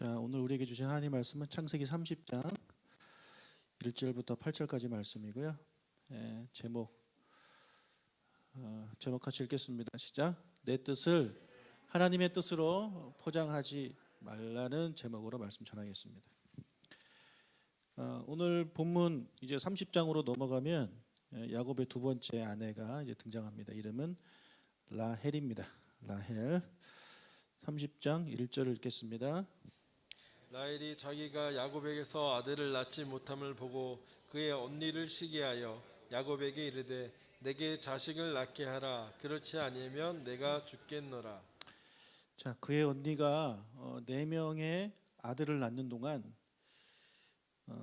자, 오늘 우리에게 주신 하나님 말씀은 창세기 30장 1절부터 8절까지 말씀이고요. 제목 같이 읽겠습니다. 시작. 내 뜻을 하나님의 뜻으로 포장하지 말라는 제목으로 말씀 전하겠습니다. 오늘 본문 이제 30장으로 넘어가면 야곱의 두 번째 아내가 이제 등장합니다. 이름은 라헬입니다. 라헬. 30장 1절을 읽겠습니다. 라헬이 자기가 야곱에게서 아들을 낳지 못함을 보고 그의 언니를 시기하여 야곱에게 이르되 내게 자식을 낳게 하라. 그렇지 아니하면 내가 죽겠노라. 자, 그의 언니가 4명의 아들을 낳는 동안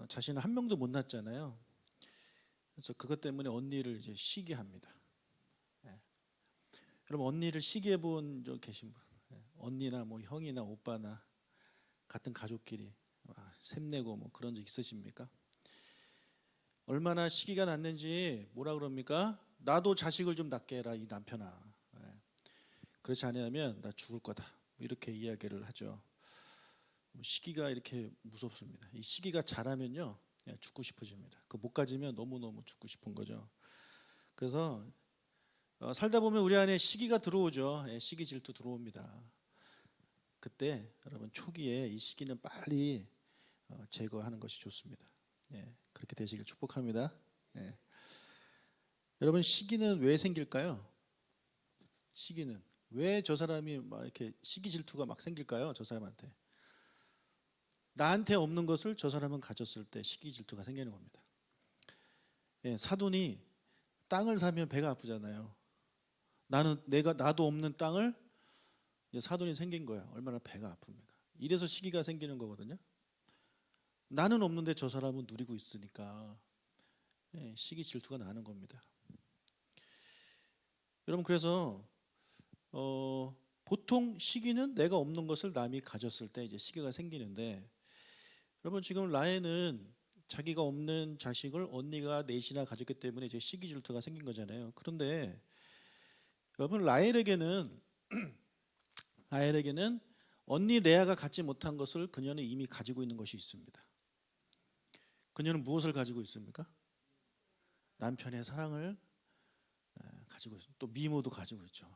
자신은 한 명도 못 낳았잖아요. 그래서 그것 때문에 언니를 이제 시기합니다. 여러분, 언니를 시기해 본 적 계신 분? 언니나 뭐 형이나 오빠나 같은 가족끼리 샘내고 뭐 그런 적 있으십니까? 얼마나 시기가 났는지 뭐라 그럽니까? 나도 자식을 좀 낳게 해라, 이 남편아. 그렇지 않으면 나 죽을 거다, 이렇게 이야기를 하죠. 시기가 이렇게 무섭습니다. 이 시기가 자라면요 죽고 싶어집니다. 그 못 가지면 너무너무 죽고 싶은 거죠. 그래서 살다 보면 우리 안에 시기가 들어오죠. 시기 질투 들어옵니다. 그때 여러분 초기에 이 시기는 빨리 제거하는 것이 좋습니다. 그렇게 되시길 축복합니다. 여러분, 시기는 왜 생길까요? 시기는 왜 저 사람이 막 이렇게 시기 질투가 막 생길까요? 저 사람한테 나한테 없는 것을 저 사람은 가졌을 때 시기 질투가 생기는 겁니다. 사돈이 땅을 사면 배가 아프잖아요. 나도 없는 땅을 사돈이 생긴 거야. 얼마나 배가 아픕니까? 이래서 시기가 생기는 거거든요. 나는 없는데 저 사람은 누리고 있으니까 시기 질투가 나는 겁니다. 여러분, 그래서 보통 시기는 내가 없는 것을 남이 가졌을 때 이제 시기가 생기는데, 여러분 지금 라헬은 자기가 없는 자식을 언니가 넷이나 가졌기 때문에 이제 시기 질투가 생긴 거잖아요. 그런데 여러분, 라헬에게는 언니 레아가 갖지 못한 것을 그녀는 이미 가지고 있는 것이 있습니다. 그녀는 무엇을 가지고 있습니까? 남편의 사랑을 가지고 있습니다. 또 미모도 가지고 있죠.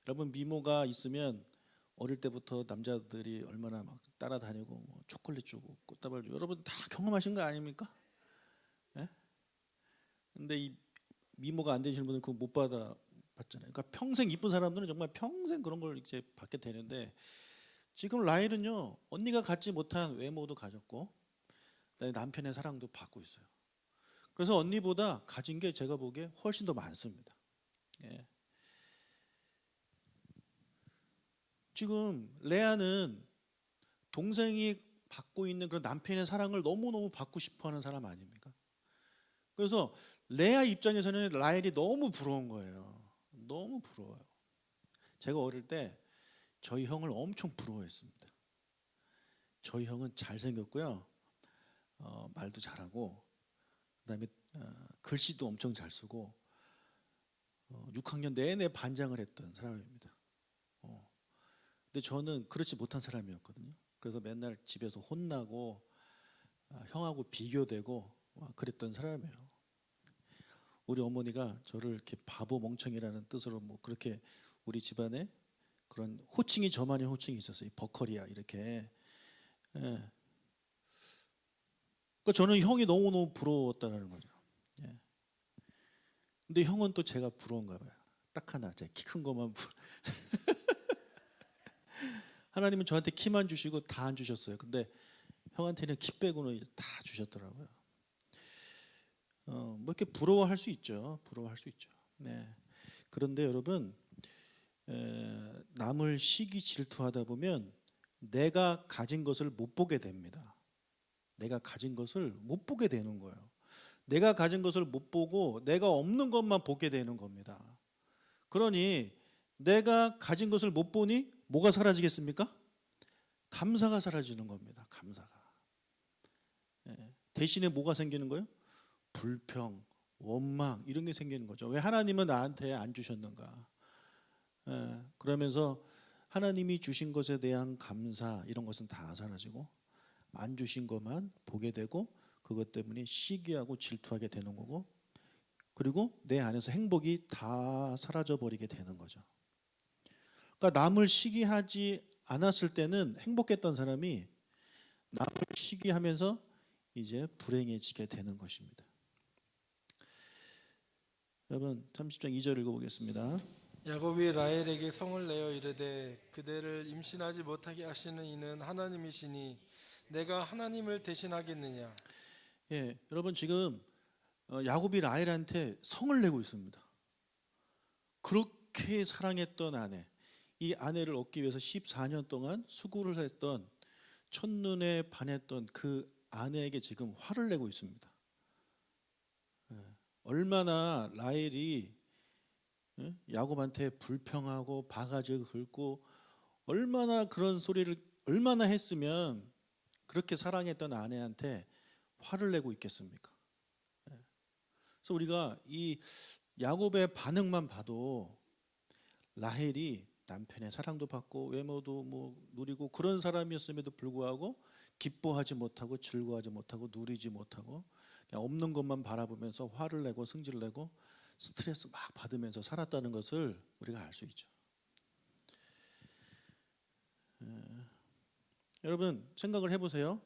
여러분, 미모가 있으면 어릴 때부터 남자들이 얼마나 막 따라다니고 뭐 초콜릿 주고 꽃다발 주고, 여러분 다 경험하신 거 아닙니까? 근데 이 미모가 안 되시는 분들은 그거 못 받잖아요. 그러니까 평생 이쁜 사람들은 정말 평생 그런 걸 이제 받게 되는데, 지금 라헬은요 언니가 갖지 못한 외모도 가졌고 남편의 사랑도 받고 있어요. 그래서 언니보다 가진 게 제가 보기에 훨씬 더 많습니다. 지금 레아는 동생이 받고 있는 그런 남편의 사랑을 너무너무 받고 싶어하는 사람 아닙니까? 그래서 레아 입장에서는 라헬이 너무 부러운 거예요. 너무 부러워요. 제가 어릴 때 저희 형을 엄청 부러워했습니다. 저희 형은 잘생겼고요, 말도 잘하고, 그다음에 글씨도 엄청 잘 쓰고 6학년 내내 반장을 했던 사람입니다. 근데 저는 그렇지 못한 사람이었거든요. 그래서 맨날 집에서 혼나고 형하고 비교되고 그랬던 사람이에요. 우리 어머니가 저를 이렇게 바보 멍청이라는 뜻으로 뭐 그렇게 우리 집안에 그런 호칭이, 저만의 호칭이 있었어요. 버커리야, 이렇게. 그러니까 저는 형이 너무너무 부러웠다는 거죠. 근데 형은 또 제가 부러운가 봐요. 딱 하나, 제 키 큰 것만 하나님은 저한테 키만 주시고 다 안 주셨어요. 근데 형한테는 키 빼고는 다 주셨더라고요. 뭐 이렇게 부러워할 수 있죠. 부러워할 수 있죠. 그런데 여러분, 남을 시기 질투하다 보면 내가 가진 것을 못 보게 됩니다. 내가 가진 것을 못 보게 되는 거예요. 내가 가진 것을 못 보고 내가 없는 것만 보게 되는 겁니다. 그러니 내가 가진 것을 못 보니 뭐가 사라지겠습니까? 감사가 사라지는 겁니다. 감사가. 대신에 뭐가 생기는 거예요? 불평, 원망, 이런 게 생기는 거죠. 왜 하나님은 나한테 안 주셨는가? 그러면서 하나님이 주신 것에 대한 감사 이런 것은 다 사라지고 안 주신 것만 보게 되고 그것 때문에 시기하고 질투하게 되는 거고 그리고 내 안에서 행복이 다 사라져 버리게 되는 거죠. 그러니까 남을 시기하지 않았을 때는 행복했던 사람이 남을 시기하면서 이제 불행해지게 되는 것입니다. 여러분 30장 2절 읽어보겠습니다. 야곱이 라헬에게 성을 내어 이르되 그대를 임신하지 못하게 하시는 이는 하나님이시니 내가 하나님을 대신하겠느냐. 예, 여러분 지금 야곱이 라헬한테 성을 내고 있습니다. 그렇게 사랑했던 아내, 이 아내를 얻기 위해서 14년 동안 수고를 했던 첫눈에 반했던 그 아내에게 지금 화를 내고 있습니다. 얼마나 라헬이 야곱한테 불평하고 바가지 긁고 얼마나 그런 소리를 얼마나 했으면 그렇게 사랑했던 아내한테 화를 내고 있겠습니까? 그래서 우리가 이 야곱의 반응만 봐도 라헬이 남편의 사랑도 받고 외모도 뭐 누리고 그런 사람이었음에도 불구하고 기뻐하지 못하고 즐거워하지 못하고 누리지 못하고 그냥 없는 것만 바라보면서 화를 내고 승질을 내고 스트레스 막 받으면서 살았다는 것을 우리가 알 수 있죠. 여러분 생각을 해보세요.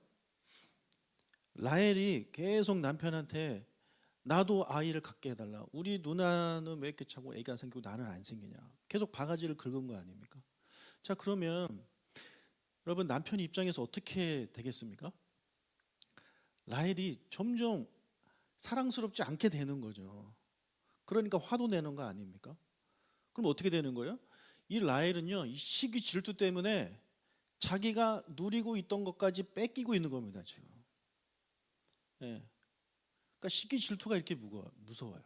라헬이 계속 남편한테 나도 아이를 갖게 해달라. 우리 누나는 왜 이렇게 자꾸 애가 생기고 나는 안 생기냐. 계속 바가지를 긁은 거 아닙니까? 자 그러면 여러분 남편 입장에서 어떻게 되겠습니까? 라헬이 점점 사랑스럽지 않게 되는 거죠. 그러니까 화도 내는 거 아닙니까? 그럼 어떻게 되는 거예요? 이 라헬은요, 이 시기 질투 때문에 자기가 누리고 있던 것까지 뺏기고 있는 겁니다, 지금. 예. 그러니까 시기 질투가 이렇게 무서워요.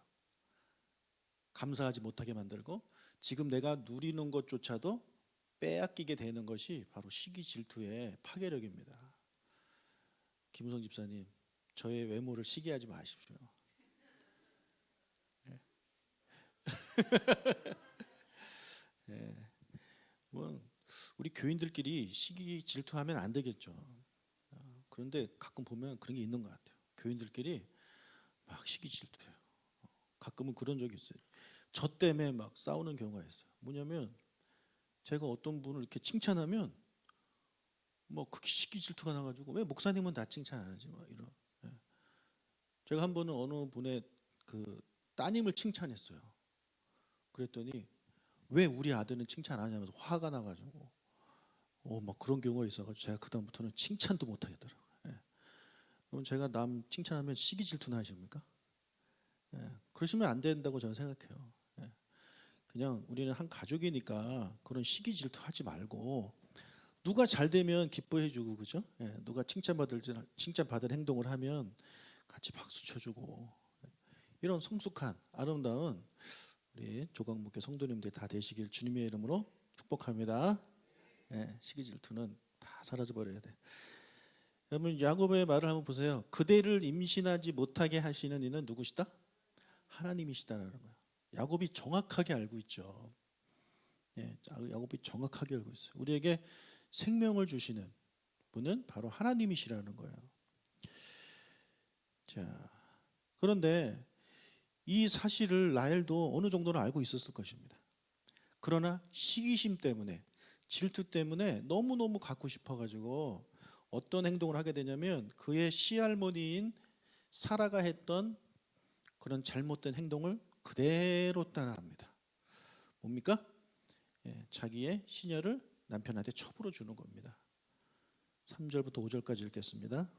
감사하지 못하게 만들고 지금 내가 누리는 것조차도 빼앗기게 되는 것이 바로 시기 질투의 파괴력입니다. 김우성 집사님, 저의 외모를 시기하지 마십시오. 예. 뭐 우리 교인들끼리 시기 질투하면 안 되겠죠. 그런데 가끔 보면 그런 게 있는 것 같아요. 교인들끼리 막 시기 질투해요. 가끔은 그런 적이 있어요. 저 때문에 막 싸우는 경우가 있어요. 뭐냐면 제가 어떤 분을 이렇게 칭찬하면 뭐 그게 시기 질투가 나가지고 왜 목사님은 나 칭찬 안 하지? 막 이런. 예. 제가 한 번은 어느 분의 그 따님을 칭찬했어요. 그랬더니 왜 우리 아들은 칭찬 안 하냐면서 화가 나가지고 막 그런 경우가 있어가지고 제가 그 다음부터는 칭찬도 못 하겠더라고요. 예. 그럼 제가 남 칭찬하면 시기 질투나 하십니까? 예. 그러시면 안 된다고 저는 생각해요. 예. 그냥 우리는 한 가족이니까 그런 시기 질투하지 말고 누가 잘 되면 기뻐해주고 그죠? 예. 누가 칭찬받을 행동을 하면 같이 박수 쳐주고 이런 성숙한 아름다운 우리 조강목회 성도님들 다 되시길 주님의 이름으로 축복합니다. 예, 시기 질투는 다 사라져 버려야 돼. 여러분 야곱의 말을 한번 보세요. 그대를 임신하지 못하게 하시는 이는 누구시다? 하나님이시다라는 거예요. 야곱이 정확하게 알고 있죠. 예, 야곱이 정확하게 알고 있어요. 우리에게 생명을 주시는 분은 바로 하나님이시라는 거예요. 자, 그런데 이 사실을 라헬도 어느 정도는 알고 있었을 것입니다. 그러나 시기심 때문에 질투 때문에 너무너무 갖고 싶어가지고 어떤 행동을 하게 되냐면 그의 시할머니인 사라가 했던 그런 잘못된 행동을 그대로 따라합니다. 뭡니까? 예, 자기의 시녀를 남편한테 첩으로 주는 겁니다. 3절부터 5절까지 읽겠습니다.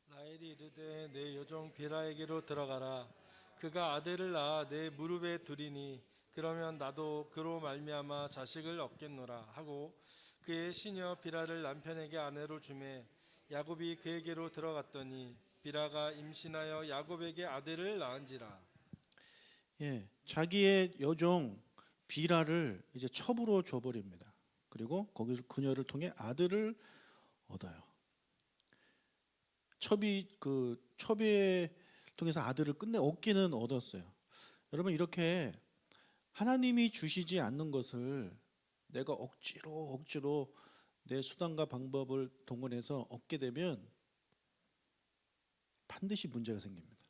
라헬이 이르되 내 여종 비라에게로 들어가라. 그가 아들을 낳아 내 무릎에 두리니 그러면 나도 그로 말미암아 자식을 얻겠노라 하고 그의 시녀 비라를 남편에게 아내로 주매 야곱이 그에게로 들어갔더니 비라가 임신하여 야곱에게 아들을 낳은지라. 예, 자기의 여종 비라를 이제 첩으로 줘버립니다. 그리고 거기서 그녀를 통해 아들을 얻어요. 첩에 통해서 아들을 끝내 얻기는 얻었어요. 여러분 이렇게 하나님이 주시지 않는 것을 내가 억지로 내 수단과 방법을 동원해서 얻게 되면 반드시 문제가 생깁니다.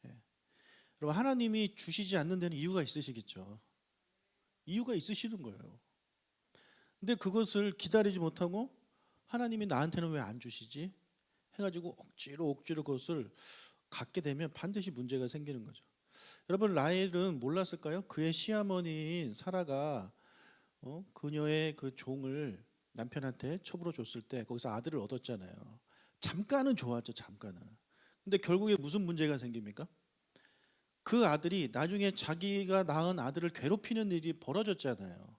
예. 여러분, 하나님이 주시지 않는 데는 이유가 있으시겠죠. 이유가 있으시는 거예요. 근데 그것을 기다리지 못하고 하나님이 나한테는 왜 안 주시지? 해가지고 억지로 그것을 갖게 되면 반드시 문제가 생기는 거죠. 여러분, 라헬은 몰랐을까요? 그의 시어머니인 사라가 그녀의 그 종을 남편한테 첩으로 줬을 때 거기서 아들을 얻었잖아요. 잠깐은 좋았죠, 잠깐은. 근데 결국에 무슨 문제가 생깁니까? 그 아들이 나중에 자기가 낳은 아들을 괴롭히는 일이 벌어졌잖아요.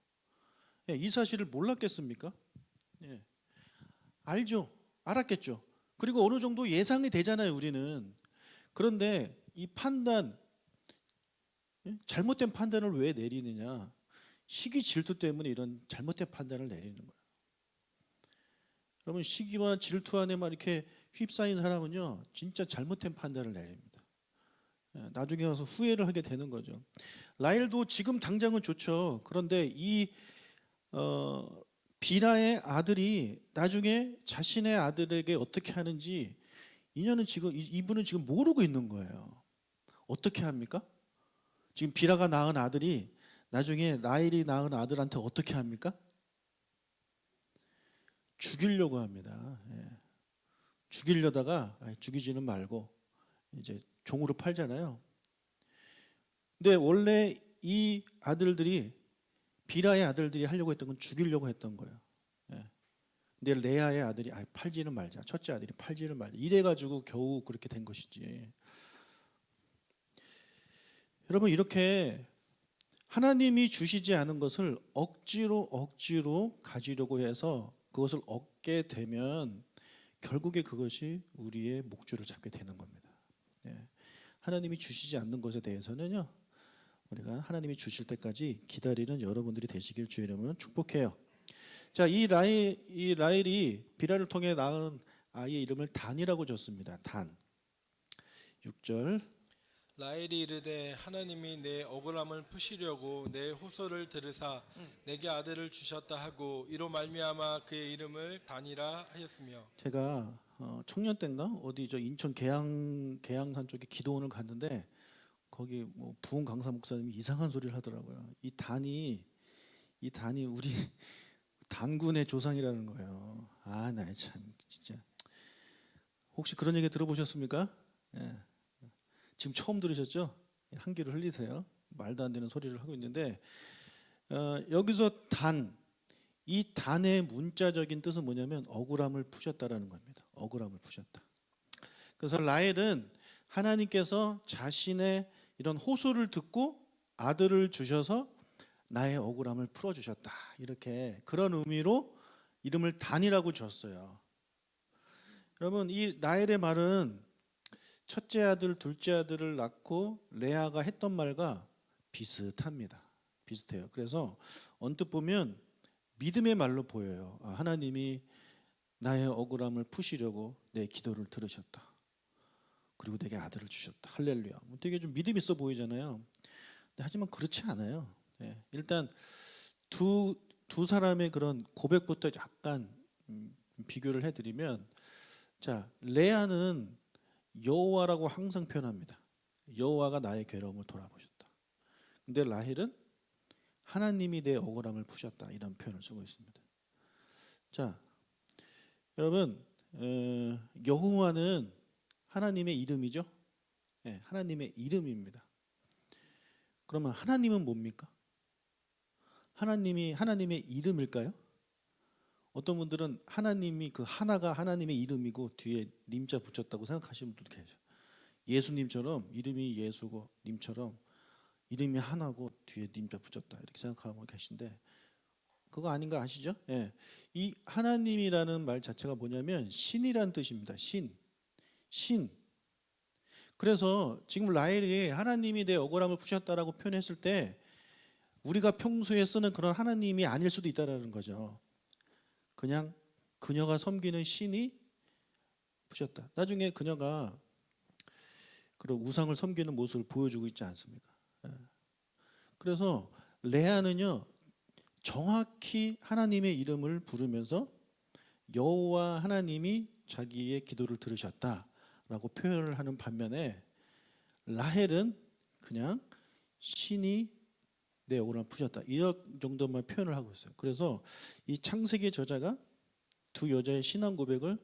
예, 이 사실을 몰랐겠습니까? 예. 알죠. 알았겠죠. 그리고 어느 정도 예상이 되잖아요, 우리는. 그런데 이 판단, 예? 잘못된 판단을 왜 내리느냐? 시기 질투 때문에 이런 잘못된 판단을 내리는 거예요. 여러분, 시기와 질투 안에 막 이렇게 휩싸인 사람은요, 진짜 잘못된 판단을 내립니다. 예, 나중에 와서 후회를 하게 되는 거죠. 라헬도 지금 당장은 좋죠. 그런데 이 비라의 아들이 나중에 자신의 아들에게 어떻게 하는지 이분은 지금 모르고 있는 거예요. 어떻게 합니까? 지금 비라가 낳은 아들이 나중에 라헬이 낳은 아들한테 어떻게 합니까? 죽이려고 합니다. 예. 죽이려다가 죽이지는 말고 이제 종으로 팔잖아요. 근데 원래 이 아들들이 비라의 아들들이 하려고 했던 건 죽이려고 했던 거예요. 예. 근데 레아의 아들이 팔지는 말자. 첫째 아들이 팔지는 말자. 이래가지고 겨우 그렇게 된 것이지. 여러분, 이렇게 하나님이 주시지 않은 것을 억지로 가지려고 해서 그것을 얻게 되면 결국에 그것이 우리의 목줄을 잡게 되는 겁니다. 예. 하나님이 주시지 않는 것에 대해서는요, 우리가 하나님이 주실 때까지 기다리는 여러분들이 되시길 주의 이름으로 축복해요. 자, 이 라헬이 비라를 통해 낳은 아이의 이름을 단이라고 줬습니다. 단. 6절. 라헬이 이르되 하나님이 내 억울함을 푸시려고 내 호소를 들으사 내게 아들을 주셨다 하고 이로 말미암아 그의 이름을 단이라 하였으며. 제가 청년 때인가 어디 저 인천 계양산 쪽에 기도원을 갔는데 거기 뭐 부흥 강사 목사님이 이상한 소리를 하더라고요. 이 단이 우리 단군의 조상이라는 거예요. 나 참 진짜. 혹시 그런 얘기 들어보셨습니까? 예. 지금 처음 들으셨죠? 한기를 흘리세요. 말도 안 되는 소리를 하고 있는데 여기서 이 단의 문자적인 뜻은 뭐냐면 억울함을 푸셨다라는 겁니다. 억울함을 푸셨다. 그래서 라헬은 하나님께서 자신의 이런 호소를 듣고 아들을 주셔서 나의 억울함을 풀어주셨다. 이렇게 그런 의미로 이름을 단이라고 줬어요. 여러분, 이 라헬의 말은 첫째 아들, 둘째 아들을 낳고 레아가 했던 말과 비슷합니다. 비슷해요. 그래서 언뜻 보면 믿음의 말로 보여요. 하나님이 나의 억울함을 푸시려고 내 기도를 들으셨다. 그리고 내게 아들을 주셨다. 할렐루야. 되게 좀 믿음 있어 보이잖아요. 하지만 그렇지 않아요. 일단 두 사람의 그런 고백부터 약간 비교를 해드리면, 자, 레아는 여호와라고 항상 표현합니다. 여호와가 나의 괴로움을 돌아보셨다. 근데 라헬은 하나님이 내 억울함을 푸셨다. 이런 표현을 쓰고 있습니다. 자, 여러분, 여호와는 하나님의 이름이죠. 하나님의 이름입니다. 그러면 하나님은 뭡니까? 하나님의 이름일까요? 어떤 분들은 하나님이 그 하나가 하나님의 이름이고 뒤에 님자 붙였다고 생각하시는 분도 계셔요. 예수님처럼 이름이 예수고 님처럼 이름이 하나고 뒤에 님자 붙였다 이렇게 생각하고 계신데 그거 아닌 거 아시죠? 이 하나님이라는 말 자체가 뭐냐면 신이란 뜻입니다. 신. 그래서 지금 라헬이 하나님이 내 억울함을 푸셨다라고 표현했을 때 우리가 평소에 쓰는 그런 하나님이 아닐 수도 있다라는 거죠. 그냥 그녀가 섬기는 신이 푸셨다. 나중에 그녀가 그런 우상을 섬기는 모습을 보여주고 있지 않습니까? 그래서 레아는요 정확히 하나님의 이름을 부르면서 여호와 하나님이 자기의 기도를 들으셨다라고 표현을 하는 반면에 라헬은 그냥 신이 내 억울함을 푸셨다 이런 정도만 표현을 하고 있어요. 그래서 이 창세기 저자가 두 여자의 신앙 고백을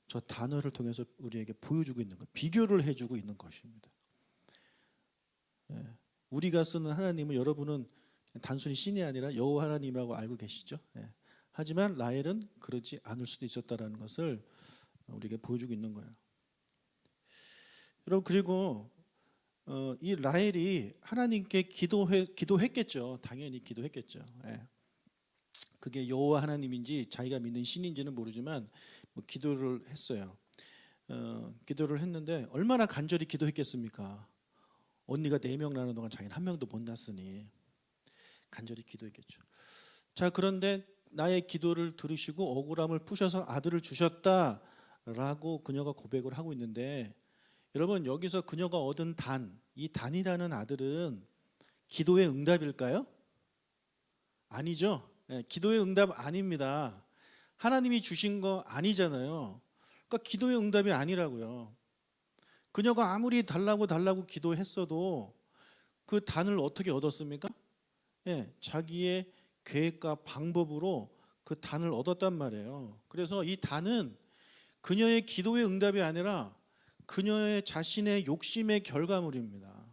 저 단어를 통해서 우리에게 보여주고 있는 것, 비교를 해주고 있는 것입니다. 우리가 쓰는 하나님은 여러분은 단순히 신이 아니라 여호와 하나님이라고 알고 계시죠. 하지만 라헬은 그러지 않을 수도 있었다라는 것을 우리에게 보여주고 있는 거예요. 여러분, 그리고 이 라헬이 하나님께 기도했겠죠. 당연히 기도했겠죠. 그게 여호와 하나님인지 자기가 믿는 신인지는 모르지만 기도를 했어요. 기도를 했는데 얼마나 간절히 기도했겠습니까? 언니가 4명 낳는 동안 자기는 1명도 못 낳았으니 간절히 기도했겠죠. 자, 그런데 나의 기도를 들으시고 억울함을 푸셔서 아들을 주셨다라고 그녀가 고백을 하고 있는데, 여러분, 여기서 그녀가 얻은 이 단이라는 아들은 기도의 응답일까요? 아니죠. 기도의 응답 아닙니다. 하나님이 주신 거 아니잖아요. 그러니까 기도의 응답이 아니라고요. 그녀가 아무리 달라고 기도했어도 그 단을 어떻게 얻었습니까? 자기의 계획과 방법으로 그 단을 얻었단 말이에요. 그래서 이 단은 그녀의 기도의 응답이 아니라 그녀의 자신의 욕심의 결과물입니다.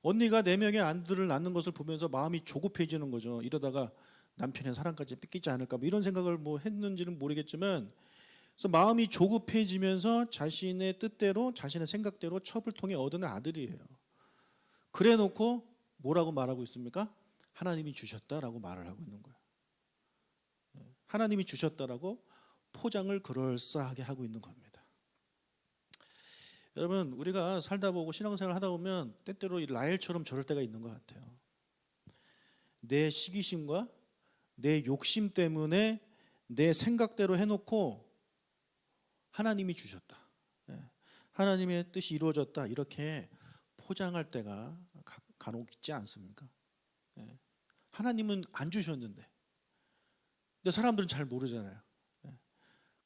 언니가 4명의 아들을 낳는 것을 보면서 마음이 조급해지는 거죠. 이러다가 남편의 사랑까지 뺏기지 않을까 이런 생각을 했는지는 모르겠지만, 그래서 마음이 조급해지면서 자신의 뜻대로 자신의 생각대로 첩을 통해 얻은 아들이에요. 그래 놓고 뭐라고 말하고 있습니까? 하나님이 주셨다라고 말을 하고 있는 거예요. 하나님이 주셨다라고 포장을 그럴싸하게 하고 있는 겁니다. 여러분, 우리가 살다 보고 신앙생활 하다 보면 때때로 이 라헬처럼 저럴 때가 있는 것 같아요. 내 시기심과 내 욕심 때문에 내 생각대로 해놓고 하나님이 주셨다, 하나님의 뜻이 이루어졌다, 이렇게 포장할 때가 간혹 있지 않습니까? 하나님은 안 주셨는데, 근데 사람들은 잘 모르잖아요.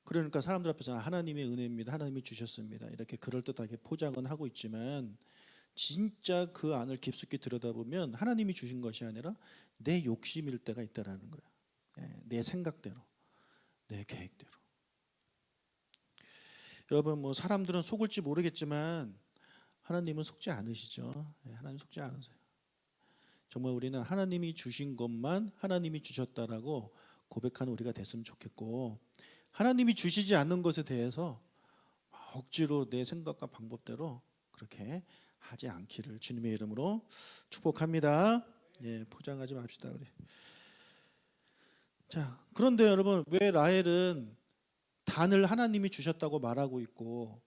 그러니까 사람들 앞에서 하나님의 은혜입니다, 하나님이 주셨습니다, 이렇게 그럴듯하게 포장은 하고 있지만, 진짜 그 안을 깊숙이 들여다보면 하나님이 주신 것이 아니라 내 욕심일 때가 있다라는 거예요. 내 생각대로, 내 계획대로. 여러분, 사람들은 속을지 모르겠지만 하나님은 속지 않으시죠. 하나님 속지 않으세요. 정말 우리는 하나님이 주신 것만 하나님이 주셨다라고 고백하는 우리가 됐으면 좋겠고, 하나님이 주시지 않는 것에 대해서 억지로 내 생각과 방법대로 그렇게 하지 않기를 주님의 이름으로 축복합니다. 포장하지 맙시다 우리. 자, 그런데 여러분, 왜 라헬은 단을 하나님이 주셨다고 말하고 있고,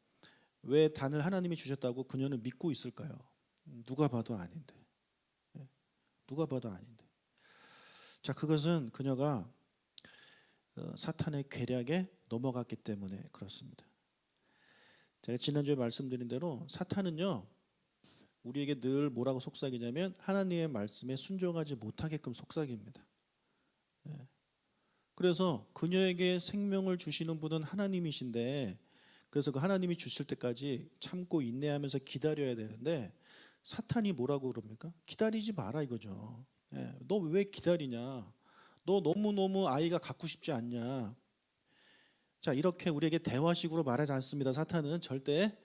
왜 단을 하나님이 주셨다고 그녀는 믿고 있을까요? 누가 봐도 아닌데. 누가 봐도 아닌데. 자, 그것은 그녀가 사탄의 계략에 넘어갔기 때문에 그렇습니다. 제가 지난주에 말씀드린 대로 사탄은요, 우리에게 늘 뭐라고 속삭이냐면 하나님의 말씀에 순종하지 못하게끔 속삭입니다. 그래서 그녀에게 생명을 주시는 분은 하나님이신데, 그래서 그 하나님이 주실 때까지 참고 인내하면서 기다려야 되는데, 사탄이 뭐라고 그럽니까? 기다리지 마라 이거죠. 너 왜 기다리냐? 너 너무너무 아이가 갖고 싶지 않냐? 자, 이렇게 우리에게 대화식으로 말하지 않습니다. 사탄은 절대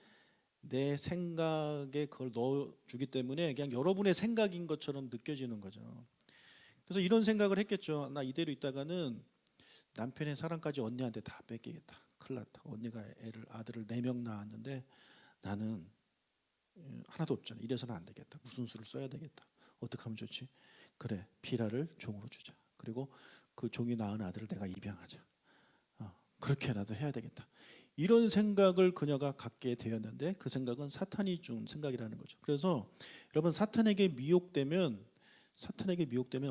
내 생각에 그걸 넣어주기 때문에 그냥 여러분의 생각인 것처럼 느껴지는 거죠. 그래서 이런 생각을 했겠죠. 나 이대로 있다가는 남편의 사랑까지 언니한테 다 뺏기겠다. 큰일 났다. 언니가 아들을 4명 낳았는데 나는 하나도 없잖아. 이래서는 안 되겠다. 무슨 수를 써야 되겠다. 어떻게 하면 좋지? 그래, 비라를 종으로 주자. 그리고 그 종이 낳은 아들을 내가 입양하자. 그렇게라도 해야 되겠다. 이런 생각을 그녀가 갖게 되었는데, 그 생각은 사탄이 준 생각이라는 거죠. 그래서 여러분, 사탄에게 미혹되면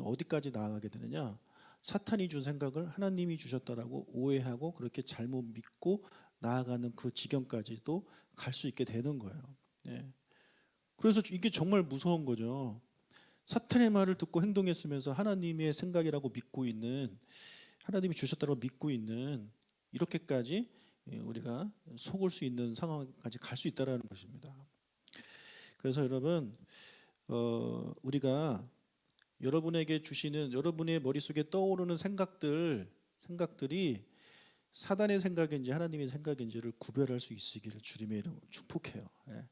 어디까지 나아가게 되느냐? 사탄이 준 생각을 하나님이 주셨다라고 오해하고 그렇게 잘못 믿고 나아가는 그 지경까지도 갈 수 있게 되는 거예요. 그래서 이게 정말 무서운 거죠. 사탄의 말을 듣고 행동했으면서 하나님의 생각이라고 믿고 있는, 하나님이 주셨다고 믿고 있는, 이렇게까지 우리가 속을 수 있는 상황까지 갈 수 있다라는 것입니다. 그래서 여러분, 우리가 여러분에게 주시는, 여러분의 머릿속에 떠오르는 생각들이 사단의 생각인지 하나님의 생각인지를 구별할 수 있으기를 주님의 이름으로 축복해요. 예.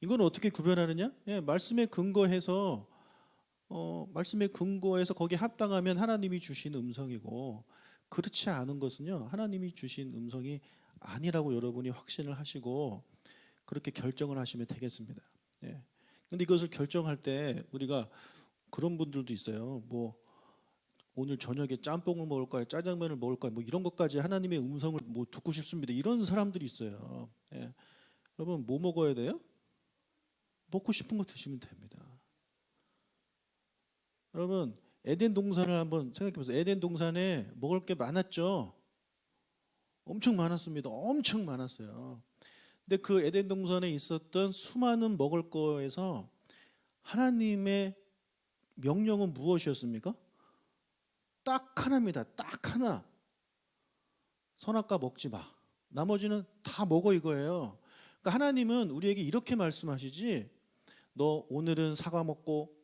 이건 어떻게 구별하느냐? 예, 말씀에 근거해서 거기에 합당하면 하나님이 주신 음성이고, 그렇지 않은 것은요, 하나님이 주신 음성이 아니라고 여러분이 확신을 하시고 그렇게 결정을 하시면 되겠습니다. 예. 근데 이것을 결정할 때 우리가 그런 분들도 있어요. 뭐 오늘 저녁에 짬뽕을 먹을까요? 짜장면을 먹을까요? 뭐 이런 것까지 하나님의 음성을 뭐 듣고 싶습니다. 이런 사람들이 있어요. 예. 여러분, 뭐 먹어야 돼요? 먹고 싶은 거 드시면 됩니다. 여러분, 에덴 동산을 한번 생각해 보세요. 에덴 동산에 먹을 게 많았죠. 엄청 많았습니다. 엄청 많았어요. 근데 그 에덴 동산에 있었던 수많은 먹을 거에서 하나님의 명령은 무엇이었습니까? 딱 하나입니다. 딱 하나. 선악과 먹지 마. 나머지는 다 먹어, 이거예요. 그러니까 하나님은 우리에게 이렇게 말씀하시지, 너 오늘은 사과 먹고,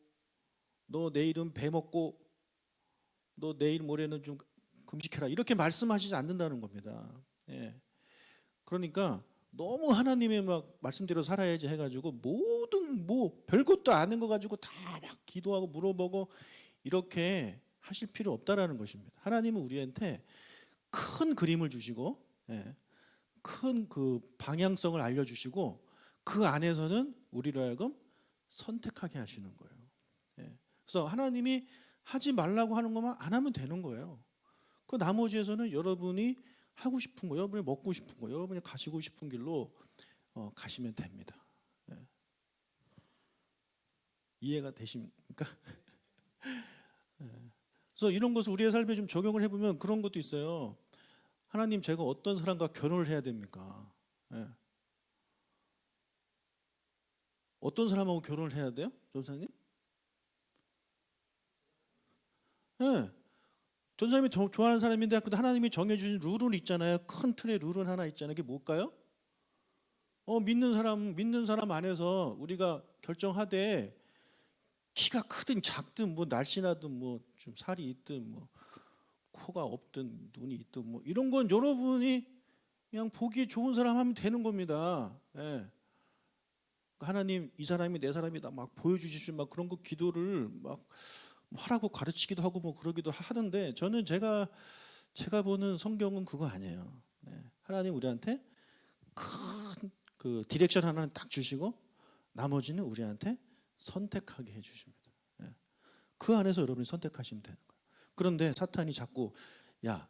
너 내일은 배 먹고, 너 내일 모레는 좀 금식해라, 이렇게 말씀하시지 않는다는 겁니다. 예. 그러니까 너무 하나님의 막 말씀대로 살아야지 해가지고 모든 뭐 별것도 아는 거 가지고 다 막 기도하고 물어보고 이렇게 하실 필요 없다라는 것입니다. 하나님은 우리한테 큰 그림을 주시고, 예, 큰 그 방향성을 알려주시고, 그 안에서는 우리로 하여금 선택하게 하시는 거예요. 예. 그래서 하나님이 하지 말라고 하는 것만 안 하면 되는 거예요. 그 나머지에서는 여러분이 하고 싶은 거, 여러분이 먹고 싶은 거, 여러분이 가시고 싶은 길로 가시면 됩니다. 예. 이해가 되십니까? 예. 그래서 이런 것을 우리의 삶에 좀 적용을 해보면 그런 것도 있어요. 하나님, 제가 어떤 사람과 결혼을 해야 됩니까? 예. 어떤 사람하고 결혼을 해야 돼요, 전사님? 예. 전사님이 좋아하는 사람인데, 근데 하나님이 정해주신 룰은 있잖아요. 큰 틀의 룰은 하나 있잖아요. 그게 뭘까요? 믿는 사람 안에서 우리가 결정하되, 키가 크든 작든 뭐 날씬하든 뭐 좀 살이 있든 뭐 코가 없든 눈이 있든 뭐 이런 건 여러분이 그냥 보기 좋은 사람 하면 되는 겁니다. 예. 하나님, 이 사람이 내 사람이다 막 보여주십시오, 막 그런 거 기도를 막 하라고 가르치기도 하고 뭐 그러기도 하는데, 저는 제가 보는 성경은 그거 아니에요. 네. 하나님 우리한테 큰 그 디렉션 하나는 딱 주시고 나머지는 우리한테 선택하게 해주십니다. 예. 그 안에서 여러분이 선택하시면 되는 거예요. 그런데 사탄이 자꾸, 야,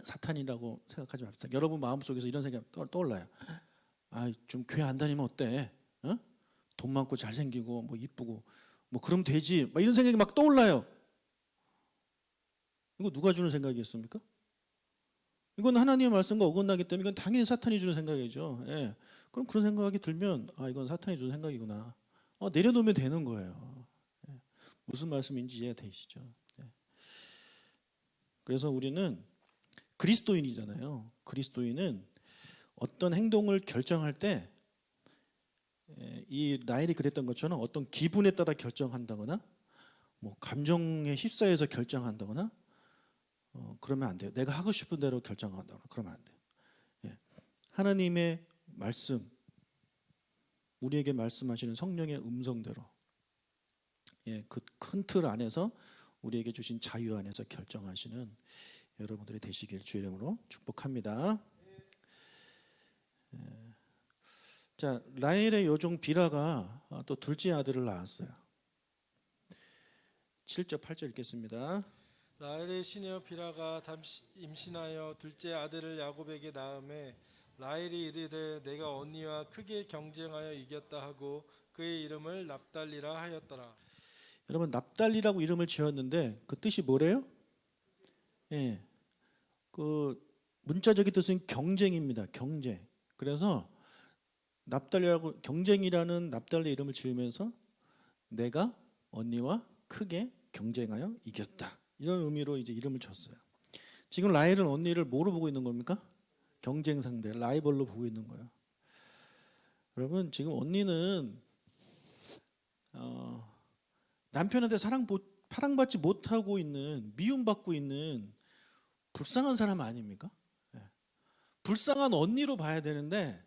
사탄이라고 생각하지 맙시다. 여러분 마음속에서 이런 생각이 떠올라요. 아, 좀 교회 안 다니면 어때? 어? 돈 많고 잘생기고 뭐 이쁘고 뭐 그럼 되지, 막 이런 생각이 막 떠올라요. 이거 누가 주는 생각이었습니까? 이건 하나님의 말씀과 어긋나기 때문에 이건 당연히 사탄이 주는 생각이죠. 예. 그럼 그런 생각이 들면, 아, 이건 사탄이 주는 생각이구나. 내려놓으면 되는 거예요. 예. 무슨 말씀인지 이해가 되시죠? 예. 그래서 우리는 그리스도인이잖아요. 그리스도인은 어떤 행동을 결정할 때, 이 라헬이 그랬던 것처럼 어떤 기분에 따라 결정한다거나 뭐 감정에 휩싸여서 결정한다거나 그러면 안 돼요. 내가 하고 싶은 대로 결정한다거나 그러면 안 돼요. 예. 하나님의 말씀, 우리에게 말씀하시는 성령의 음성대로, 예, 그 큰 틀 안에서 우리에게 주신 자유 안에서 결정하시는 여러분들이 되시길 주의 이름으로 축복합니다. 자, 라헬의 여종 비라가 또 둘째 아들을 낳았어요. 7절 8절 읽겠습니다. 라헬의 시녀 비라가 임신하여 둘째 아들을 야곱에게 낳음에 라헬이 이르되 내가 언니와 크게 경쟁하여 이겼다 하고 그의 이름을 납달리라 하였더라. 여러분, 납달리라고 이름을 지었는데 그 뜻이 뭐래요? 예, 그 문자적인 뜻은 경쟁입니다. 경쟁. 그래서 납달리라고, 경쟁이라는 납달리 이름을 지으면서 내가 언니와 크게 경쟁하여 이겼다. 이런 의미로 이제 이름을 줬어요. 지금 라헬은 언니를 뭐로 보고 있는 겁니까? 경쟁 상대, 라이벌로 보고 있는 거예요. 여러분, 지금 언니는 남편한테 사랑받지 못하고 있는, 미움받고 있는 불쌍한 사람 아닙니까? 예. 불쌍한 언니로 봐야 되는데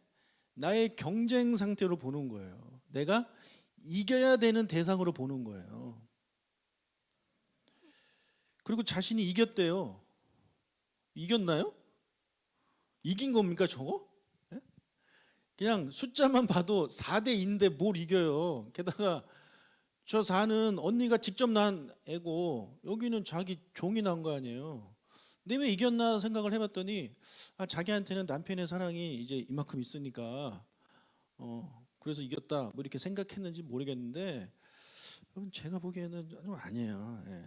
나의 경쟁 상태로 보는 거예요. 내가 이겨야 되는 대상으로 보는 거예요. 그리고 자신이 이겼대요. 이겼나요? 이긴 겁니까 저거? 예? 그냥 숫자만 봐도 4대2인데 뭘 이겨요. 게다가 저 4는 언니가 직접 낳은 애고 여기는 자기 종이 난 거 아니에요. 근데 왜 이겼나 생각을 해봤더니 자기한테는 남편의 사랑이 이제 이만큼 있으니까 그래서 이겼다 뭐 이렇게 생각했는지 모르겠는데 여러분, 제가 보기에는 좀 아니에요. 예.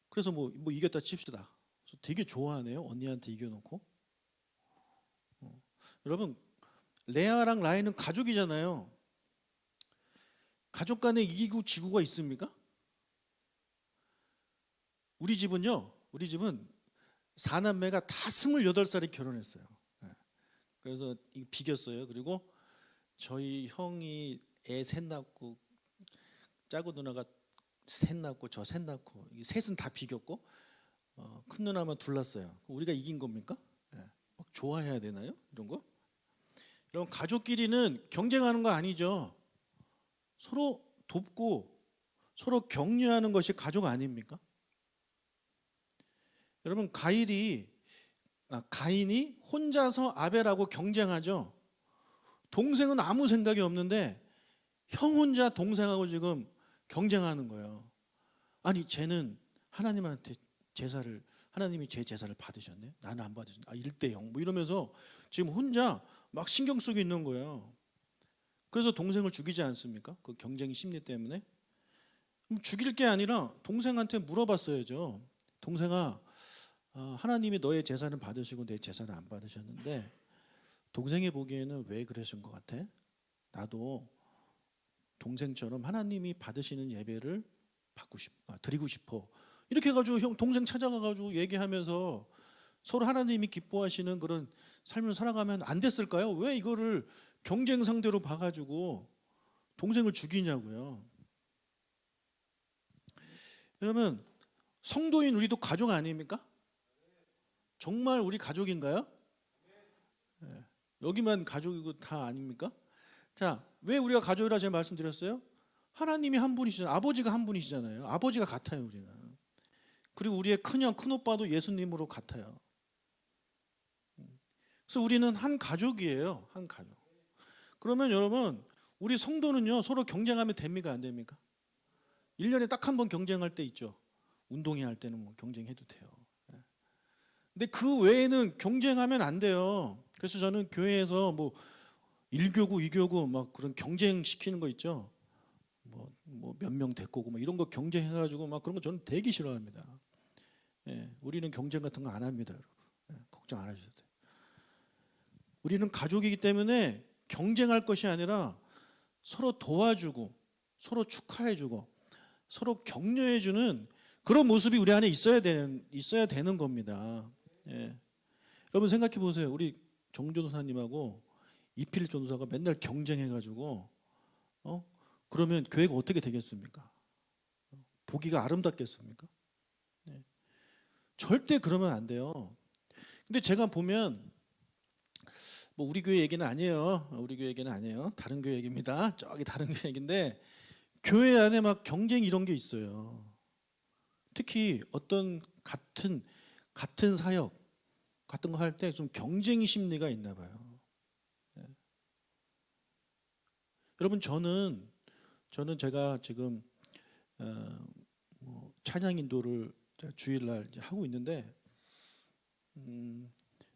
그래서 뭐 이겼다 칩시다. 그래서 되게 좋아하네요. 언니한테 이겨놓고. 여러분, 레아랑 라헬은 가족이잖아요. 가족 간에 이기고 지구가 있습니까? 우리 집은요. 우리 집은 4남매가 다 28살에 결혼했어요. 예. 그래서 비겼어요. 그리고 저희 형이 애 셋 낳고 짜고 누나가 셋 낳고 저 셋 낳고 셋은 다 비겼고 큰 누나만 둘 낳았어요. 우리가 이긴 겁니까? 예. 막 좋아해야 되나요? 이런 거? 여러분, 가족끼리는 경쟁하는 거 아니죠. 서로 돕고 서로 격려하는 것이 가족 아닙니까? 여러분, 가인이 혼자서 아벨하고 경쟁하죠. 동생은 아무 생각이 없는데 형 혼자 동생하고 지금 경쟁하는 거예요. 아니, 쟤는 하나님한테 하나님이 제 제사를 받으셨네. 나는 안 받으셨네. 1대 0 뭐 이러면서 지금 혼자 막 신경 쓰고 있는 거예요. 그래서 동생을 죽이지 않습니까? 그 경쟁 심리 때문에. 죽일 게 아니라 동생한테 물어봤어야죠. 동생아, 하나님이 너의 제사는 받으시고 내 제사는 안 받으셨는데 동생이 보기에는 왜 그러신 것 같아? 나도 동생처럼 하나님이 받으시는 예배를 드리고 싶어. 이렇게 해가지고 동생 찾아가가지고 얘기하면서 서로 하나님이 기뻐하시는 그런 삶을 살아가면 안 됐을까요? 왜 이거를 경쟁 상대로 봐가지고 동생을 죽이냐고요. 여러분, 성도인 우리도 가족 아닙니까? 정말 우리 가족인가요? 네. 여기만 가족이고 다 아닙니까? 자, 왜 우리가 가족이라 제가 말씀드렸어요? 하나님이 한 분이시잖아요. 아버지가 한 분이시잖아요. 아버지가 같아요, 우리는. 그리고 우리의 큰형, 큰오빠도 예수님으로 같아요. 그래서 우리는 한 가족이에요. 한 가족. 그러면 여러분, 우리 성도는요, 서로 경쟁하면 됩니까? 안 됩니까? 1년에 딱 한 번 경쟁할 때 있죠. 운동회 할 때는 뭐 경쟁해도 돼요. 근데 그 외에는 경쟁하면 안 돼요. 그래서 저는 교회에서 뭐 1교구, 2교구 막 그런 경쟁시키는 거 있죠. 뭐 몇 명 데리고 오고 막 이런 거 경쟁해가지고 막 그런 거 저는 되게 싫어합니다. 예, 우리는 경쟁 같은 거 안 합니다, 여러분. 예, 걱정 안 하셔도 돼요. 우리는 가족이기 때문에 경쟁할 것이 아니라 서로 도와주고 서로 축하해주고 서로 격려해주는 그런 모습이 우리 안에 있어야 되는 겁니다. 예. 여러분, 생각해 보세요. 우리 정 전도사님하고 이필 전도사가 맨날 경쟁해가지고 그러면 교회가 어떻게 되겠습니까? 보기가 아름답겠습니까? 예. 절대 그러면 안 돼요. 근데 제가 보면 뭐 우리 교회 얘기는 아니에요. 우리 교회 얘기는 아니에요. 다른 교회 얘기입니다. 저기 다른 교회 얘기인데 교회 안에 막 경쟁 이런 게 있어요. 특히 어떤 같은 사역 같은 거 할 때 좀 경쟁 심리가 있나 봐요. 예. 여러분, 저는 제가 지금 찬양 인도를 주일날 하고 있는데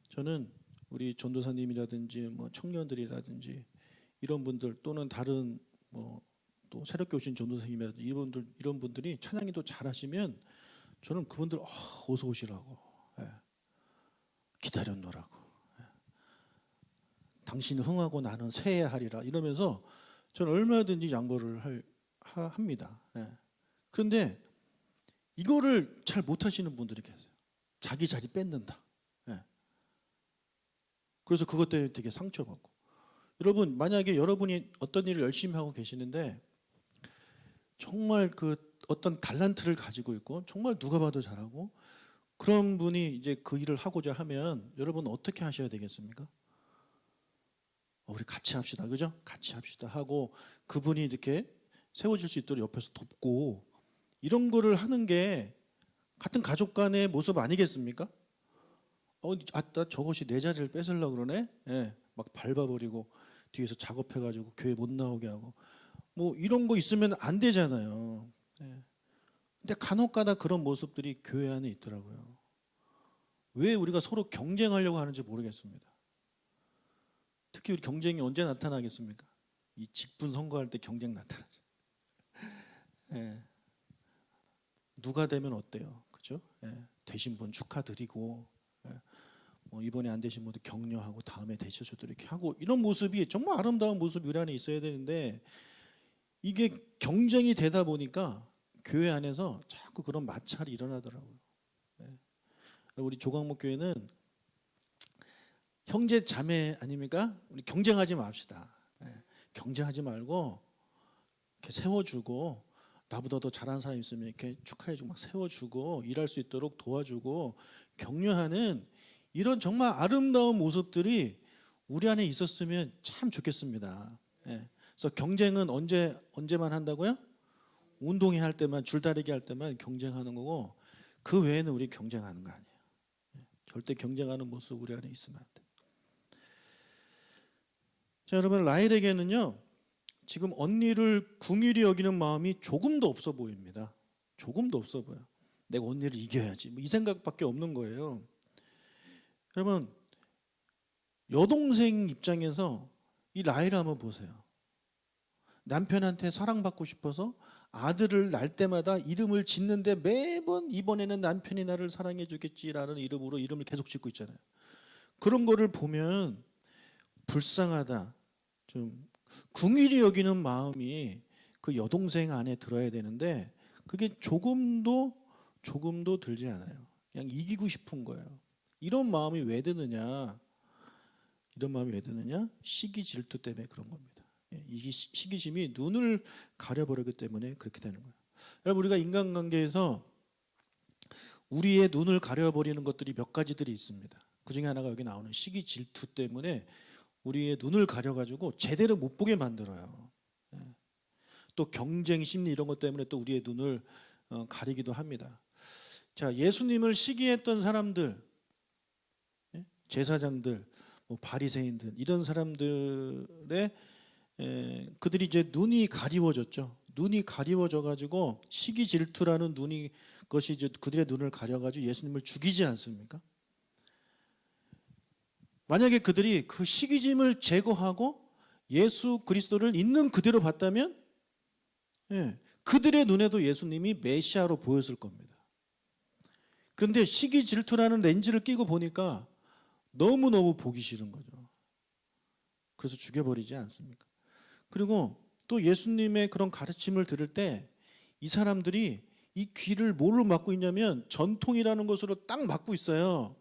저는 우리 전도사님이라든지 뭐 청년들이라든지 이런 분들 또는 다른 또 새롭게 오신 전도사님이라든지 이런 분들이 찬양 인도 잘하시면 저는 그분들 어서 오시라고, 예. 기다렸노라고, 예. 당신은 흥하고 나는 쇠해하리라 이러면서 저는 얼마든지 양보를 합니다. 예. 그런데 이거를 잘 못하시는 분들이 계세요. 자기 자리 뺏는다. 예. 그래서 그것 때문에 되게 상처받고. 여러분, 만약에 여러분이 어떤 일을 열심히 하고 계시는데 정말 그 어떤 달란트를 가지고 있고 정말 누가 봐도 잘하고 그런 분이 이제 그 일을 하고자 하면 여러분 어떻게 하셔야 되겠습니까? 우리 같이 합시다. 그죠? 같이 합시다 하고 그분이 이렇게 세워질 수 있도록 옆에서 돕고 이런 거를 하는 게 같은 가족 간의 모습 아니겠습니까? 나 저것이 내 자리를 뺏으려고 그러네? 예, 막 밟아버리고 뒤에서 작업해가지고 교회 못 나오게 하고 뭐 이런 거 있으면 안 되잖아요. 예. 근데 간혹가다 그런 모습들이 교회 안에 있더라고요. 왜 우리가 서로 경쟁하려고 하는지 모르겠습니다. 특히 우리 경쟁이 언제 나타나겠습니까? 이 직분 선거할 때 경쟁 나타나죠. 예. 누가 되면 어때요? 그죠? 예. 되신 분 축하드리고 예. 뭐 이번에 안 되신 분들 격려하고 다음에 되셔도 이렇게 하고 이런 모습이 정말 아름다운 모습이 우리 안에 있어야 되는데 이게 경쟁이 되다 보니까 교회 안에서 자꾸 그런 마찰이 일어나더라고요. 예. 우리 조강목 교회는 형제 자매 아닙니까? 우리 경쟁하지 맙시다. 예. 경쟁하지 말고 이렇게 세워주고 나보다 더 잘하는 사람 있으면 이렇게 축하해주고 막 세워주고 일할 수 있도록 도와주고 격려하는 이런 정말 아름다운 모습들이 우리 안에 있었으면 참 좋겠습니다. 예. 그래서 경쟁은 언제만 한다고요? 운동회 할 때만 줄다리기 할 때만 경쟁하는 거고 그 외에는 우리 경쟁하는 거 아니에요. 예. 절대 경쟁하는 모습 우리 안에 있으면 안 돼요. 자, 여러분 라헬에게는요 지금 언니를 궁휼히 여기는 마음이 조금도 없어 보입니다. 조금도 없어 보여. 내가 언니를 이겨야지. 뭐 이 생각밖에 없는 거예요. 여러분 여동생 입장에서 이 라헬을 한번 보세요. 남편한테 사랑받고 싶어서 아들을 낳을 때마다 이름을 짓는데 매번 이번에는 남편이 나를 사랑해 주겠지라는 이름으로 이름을 계속 짓고 있잖아요. 그런 거를 보면 불쌍하다. 좀 궁휼히 여기는 마음이 그 여동생 안에 들어야 되는데 그게 조금도 들지 않아요. 그냥 이기고 싶은 거예요. 이런 마음이 왜 드느냐? 이런 마음이 왜 드느냐? 시기 질투 때문에 그런 겁니다. 이 시기심이 눈을 가려버리기 때문에 그렇게 되는 거예요. 여러분 우리가 인간관계에서 우리의 눈을 가려버리는 것들이 몇 가지들이 있습니다. 그 중에 하나가 여기 나오는 시기 질투 때문에 우리의 눈을 가려가지고 제대로 못 보게 만들어요. 또 경쟁 심리 이런 것 때문에 또 우리의 눈을 가리기도 합니다. 자, 예수님을 시기했던 사람들, 제사장들, 뭐 바리새인들 이런 사람들의 그들이 이제 눈이 가리워졌죠. 눈이 가리워져 가지고 시기 질투라는 눈이 것이 이제 그들의 눈을 가려 가지고 예수님을 죽이지 않습니까? 만약에 그들이 그 시기심을 제거하고 예수 그리스도를 있는 그대로 봤다면 그들의 눈에도 예수님이 메시아로 보였을 겁니다. 그런데 시기 질투라는 렌즈를 끼고 보니까 너무너무 보기 싫은 거죠. 그래서 죽여버리지 않습니까? 그리고 또 예수님의 그런 가르침을 들을 때 이 사람들이 이 귀를 뭘로 막고 있냐면 전통이라는 것으로 딱 막고 있어요.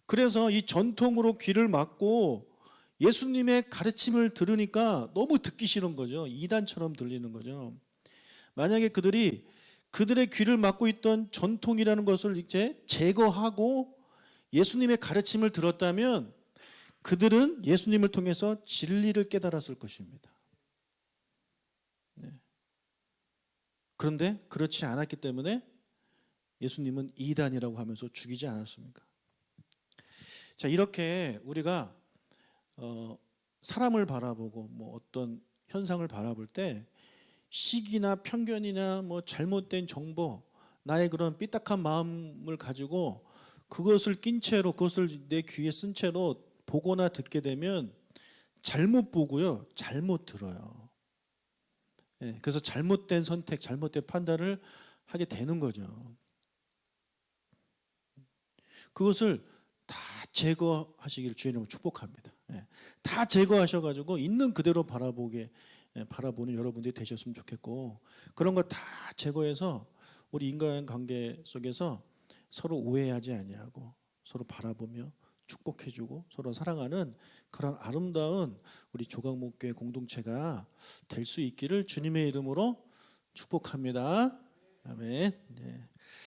그래서 이 전통으로 귀를 막고 예수님의 가르침을 들으니까 너무 듣기 싫은 거죠. 이단처럼 들리는 거죠. 만약에 그들이 그들의 귀를 막고 있던 전통이라는 것을 이제 제거하고 예수님의 가르침을 들었다면 그들은 예수님을 통해서 진리를 깨달았을 것입니다. 그런데 그렇지 않았기 때문에 예수님은 이단이라고 하면서 죽이지 않았습니까? 자, 이렇게 우리가 사람을 바라보고 뭐 어떤 현상을 바라볼 때 시기나 편견이나 뭐 잘못된 정보, 나의 그런 삐딱한 마음을 가지고 그것을 낀 채로 그것을 내 귀에 쓴 채로 보거나 듣게 되면 잘못 보고요, 잘못 들어요. 그래서 잘못된 선택, 잘못된 판단을 하게 되는 거죠. 그것을 다 제거하시기를 주의 이름으로 축복합니다. 다 제거하셔가지고 있는 그대로 바라보게 바라보는 여러분들이 되셨으면 좋겠고, 그런 거 다 제거해서 우리 인간관계 속에서 서로 오해하지 아니하고 서로 바라보며 축복해주고 서로 사랑하는 그런 아름다운 우리 조각목교회 공동체가 될 수 있기를 주님의 이름으로 축복합니다. 아멘. 네.